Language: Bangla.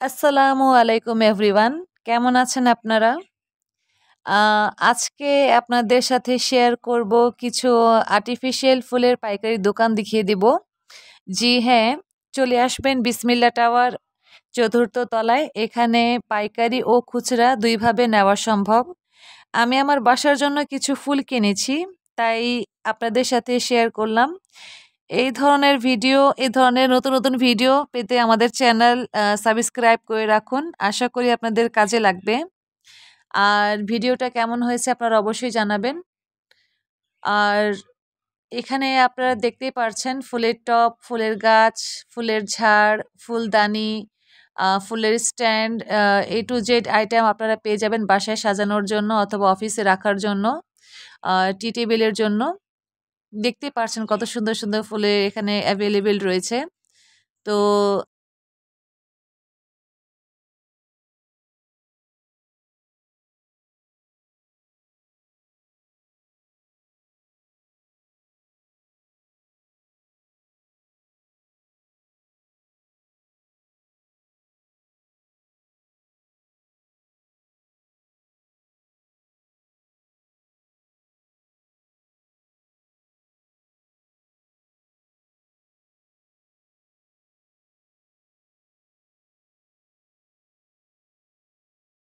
আসসালামু আলাইকুম এভরিওয়ান। কেমন আছেন আপনারা? আ আজকে আপনাদের সাথে শেয়ার করব কিছু আর্টিফিশিয়াল ফুলের পাইকারি দোকান দেখিয়ে দিব। জি হ্যাঁ, চলে আসবেন বিসমিল্লা টাওয়ার ৪র্থ তলায়। এখানে পাইকারি ও খুচরা ২ ভাবে নেওয়া সম্ভব। আমি আমার বাসার জন্য কিছু ফুল কিনেছি, তাই আপনাদের সাথে শেয়ার করলাম। এই ধরনের নতুন ভিডিও পেতে আমাদের চ্যানেল সাবস্ক্রাইব করে রাখুন। আশা করি আপনাদের কাজে লাগবে। আর ভিডিওটা কেমন হয়েছে আপনারা অবশ্যই জানাবেন। আর এখানে আপনারা দেখতেই পারছেন ফুলের টব, ফুলের গাছ, ফুলের ঝাড়, ফুলদানি, ফুলের stand, A to Z item আপনারা পেয়ে যাবেন বাসায় সাজানোর জন্য অথবা অফিসে রাখার জন্য, টি টেবিলের জন্য। দেখতেই পারছেন কত সুন্দর ফুলের এখানে অ্যাভেলেবেল রয়েছে। তো